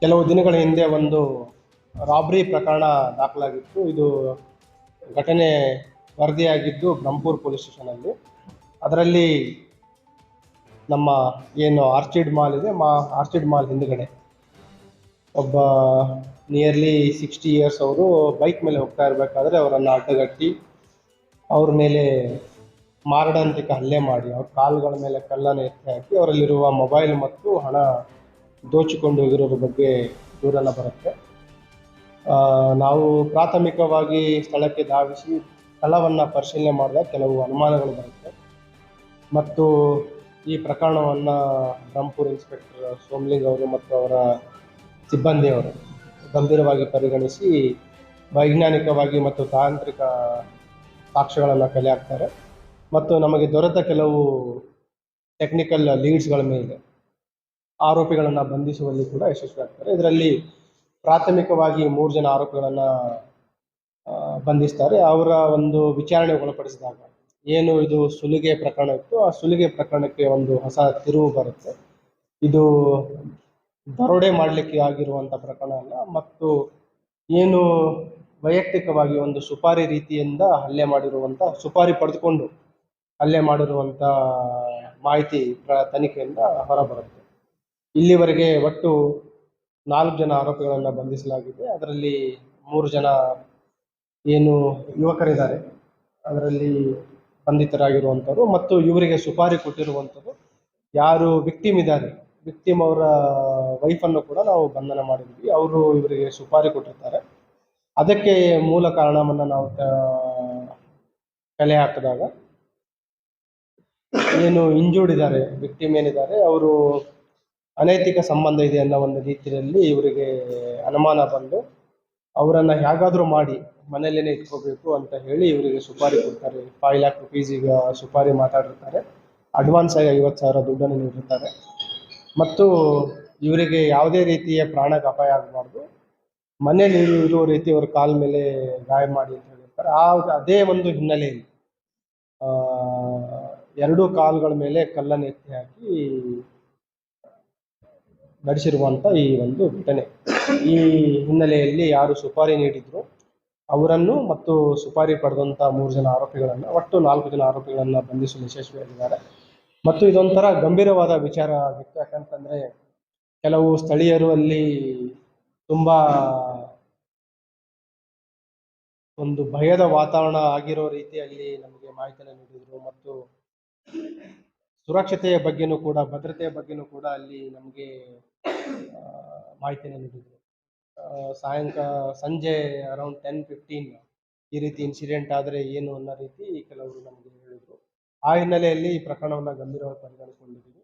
ಕೆಲವು ದಿನಗಳ ಹಿಂದೆ ಒಂದು ರಾಬ್ರಿ ಪ್ರಕರಣ ದಾಖಲಾಗಿತ್ತು. ಇದು ಘಟನೆ ವರದಿಯಾಗಿದ್ದು ಬ್ರಹ್ಮಪುರ್ ಪೊಲೀಸ್ ಸ್ಟೇಷನಲ್ಲಿ. ಅದರಲ್ಲಿ ನಮ್ಮ ಏನು ಆರ್ಚಿಡ್ ಮಾಲ್ ಇದೆ, ಆರ್ಚಿಡ್ ಮಾಲ್ ಹಿಂದುಗಡೆ ಒಬ್ಬ ನಿಯರ್ಲಿ 60 ಇಯರ್ಸ್ ಅವರು ಬೈಕ್ ಮೇಲೆ ಹೋಗ್ತಾ ಇರಬೇಕಾದ್ರೆ ಅವರನ್ನು ಅಡ್ಡಗಟ್ಟಿ ಅವ್ರ ಮೇಲೆ ಮಾರಣಾಂತಿಕ ಹಲ್ಲೆ ಮಾಡಿ ಅವ್ರ ಕಾಲುಗಳ ಮೇಲೆ ಕಲ್ಲನ್ನು ಎತ್ತಿ ಹಾಕಿ ಅವರಲ್ಲಿರುವ ಮೊಬೈಲ್ ಮತ್ತು ಹಣ ದೋಚಿಕೊಂಡು ಹೋಗಿರೋದ್ರ ಬಗ್ಗೆ ದೂರೆಲ್ಲ ಬರುತ್ತೆ. ನಾವು ಪ್ರಾಥಮಿಕವಾಗಿ ಸ್ಥಳಕ್ಕೆ ಧಾವಿಸಿ ಸ್ಥಳವನ್ನು ಪರಿಶೀಲನೆ ಮಾಡಿದಾಗ ಕೆಲವು ಅನುಮಾನಗಳು ಬರುತ್ತೆ ಮತ್ತು ಈ ಪ್ರಕರಣವನ್ನು ಬ್ರಹ್ಮಪುರ್ ಇನ್ಸ್ಪೆಕ್ಟರ್ ಸೋಮಲಿಂಗ್ ಅವರು ಮತ್ತು ಅವರ ಸಿಬ್ಬಂದಿಯವರು ಗಂಭೀರವಾಗಿ ಪರಿಗಣಿಸಿ ವೈಜ್ಞಾನಿಕವಾಗಿ ಮತ್ತು ತಾಂತ್ರಿಕ ಸಾಕ್ಷ್ಯಗಳನ್ನು ಕಲೆ ಹಾಕ್ತಾರೆ ಮತ್ತು ನಮಗೆ ದೊರೆತ ಕೆಲವು ಟೆಕ್ನಿಕಲ್ ಲೀಡ್ಸ್ಗಳ ಮೇಲೆ ಆರೋಪಿಗಳನ್ನು ಬಂಧಿಸುವಲ್ಲಿ ಕೂಡ ಯಶಸ್ವಿಯಾಗ್ತಾರೆ. ಇದರಲ್ಲಿ ಪ್ರಾಥಮಿಕವಾಗಿ 3 ಜನ ಆರೋಪಿಗಳನ್ನು ಬಂಧಿಸ್ತಾರೆ. ಅವರ ಒಂದು ವಿಚಾರಣೆಗೆ ಒಳಪಡಿಸಿದಾಗ ಏನು ಇದು ಸುಲಿಗೆ ಪ್ರಕರಣ ಇತ್ತು, ಆ ಸುಲಿಗೆ ಪ್ರಕರಣಕ್ಕೆ ಒಂದು ಹೊಸ ತಿರುವು ಬರುತ್ತೆ. ಇದು ದರೋಡೆ ಮಾಡಲಿಕ್ಕೆ ಆಗಿರುವಂಥ ಪ್ರಕರಣ ಅಲ್ಲ ಮತ್ತು ಏನು ವೈಯಕ್ತಿಕವಾಗಿ ಒಂದು ಸುಪಾರಿ ರೀತಿಯಿಂದ ಹಲ್ಲೆ ಮಾಡಿರುವಂಥ, ಸುಪಾರಿ ಪಡೆದುಕೊಂಡು ಹಲ್ಲೆ ಮಾಡಿರುವಂಥ ಮಾಹಿತಿ ತನಿಖೆಯಿಂದ ಹೊರಬರುತ್ತೆ. ಇಲ್ಲಿವರೆಗೆ ಒಟ್ಟು 4 ಜನ ಆರೋಪಿಗಳನ್ನು ಬಂಧಿಸಲಾಗಿದೆ. ಅದರಲ್ಲಿ 3 ಜನ ಏನು ಯುವಕರಿದ್ದಾರೆ ಅದರಲ್ಲಿ ಬಂಧಿತರಾಗಿರುವಂಥವ್ರು ಮತ್ತು ಇವರಿಗೆ ಸುಪಾರಿ ಕೊಟ್ಟಿರುವಂಥದ್ದು ಯಾರು ವಿಕ್ಟಿಮ್ ಇದ್ದಾರೆ, ವಿಕ್ಟಿಮ್ ಅವರ ವೈಫನ್ನು ಕೂಡ ನಾವು ಬಂಧನ ಮಾಡಿದ್ವಿ. ಅವರು ಇವರಿಗೆ ಸುಪಾರಿ ಕೊಟ್ಟಿರ್ತಾರೆ. ಅದಕ್ಕೆ ಮೂಲ ಕಾರಣವನ್ನು ನಾವು ಕಲೆ ಹಾಕಿದಾಗ ಏನು ಇಂಜೂರ್ಡ್ ಇದ್ದಾರೆ, ವಿಕ್ಟಿಮ್ ಏನಿದ್ದಾರೆ ಅವರು ಅನೈತಿಕ ಸಂಬಂಧ ಇದೆ ಅನ್ನೋ ಒಂದು ರೀತಿಯಲ್ಲಿ ಇವರಿಗೆ ಅನುಮಾನ ಬಂದು ಅವರನ್ನು ಹೇಗಾದರೂ ಮಾಡಿ ಮನೆಯಲ್ಲೇ ಇಟ್ಕೋಬೇಕು ಅಂತ ಹೇಳಿ ಇವರಿಗೆ ಸುಪಾರಿ ಕೊಡ್ತಾರೆ. 5 lakh rupees ಸುಪಾರಿ ಮಾತಾಡಿರ್ತಾರೆ. ಅಡ್ವಾನ್ಸ್ ಆಗಿ 50,000 ದುಡ್ಡನ್ನು ನೀಡಿರ್ತಾರೆ ಮತ್ತು ಇವರಿಗೆ ಯಾವುದೇ ರೀತಿಯ ಪ್ರಾಣಕ್ಕೆ ಅಪಾಯ ಆಗಬಾರ್ದು, ಮನೇಲಿ ಇರೋ ರೀತಿ ಅವ್ರ ಕಾಲ ಮೇಲೆ ಗಾಯ ಮಾಡಿ ಅಂತ ಹೇಳಿರ್ತಾರೆ. ಅದೇ ಒಂದು ಹಿನ್ನೆಲೆಯಲ್ಲಿ 2 ಕಾಲುಗಳ ಮೇಲೆ ಕಲ್ಲನ್ನು ಎತ್ತಿ ಹಾಕಿ ನಡೆಸಿರುವಂಥ ಈ ಒಂದು ಘಟನೆ. ಈ ಹಿನ್ನೆಲೆಯಲ್ಲಿ ಯಾರು ಸುಪಾರಿ ನೀಡಿದ್ರು ಅವರನ್ನು ಮತ್ತು ಸುಪಾರಿ ಪಡೆದಂಥ 3 ಜನ ಆರೋಪಿಗಳನ್ನು, ಒಟ್ಟು 4 ಜನ ಆರೋಪಿಗಳನ್ನು ಬಂಧಿಸಲು ಯಶಸ್ವಿಯಾಗಿದ್ದಾರೆ. ಮತ್ತು ಇದೊಂಥರ ಗಂಭೀರವಾದ ವಿಚಾರ ಆಗಿತ್ತು. ಯಾಕಂತಂದರೆ ಕೆಲವು ಸ್ಥಳೀಯರು ಅಲ್ಲಿ ತುಂಬ ಒಂದು ಭಯದ ವಾತಾವರಣ ಆಗಿರೋ ರೀತಿಯಲ್ಲಿ ನಮಗೆ ಮಾಹಿತಿಯನ್ನು ನೀಡಿದರು ಮತ್ತು ಸುರಕ್ಷತೆಯ ಬಗ್ಗೆನೂ ಕೂಡ, ಭದ್ರತೆಯ ಬಗ್ಗೆನೂ ಕೂಡ ಅಲ್ಲಿ ನಮಗೆ ಮಾಹಿತಿಯನ್ನು ನೀಡಿದರು. ಸಂಜೆ ಅರೌಂಡ್ 10:15 ಈ ರೀತಿ ಇನ್ಸಿಡೆಂಟ್ ಆದರೆ ಏನು ಅನ್ನೋ ರೀತಿ ಕೆಲವರು ನಮಗೆ ಹೇಳಿದರು. ಆ ಹಿನ್ನೆಲೆಯಲ್ಲಿ ಈ ಪ್ರಕರಣವನ್ನು ಗಂಭೀರವಾಗಿ ಪರಿಗಣಿಸಿಕೊಂಡಿದ್ದೀವಿ.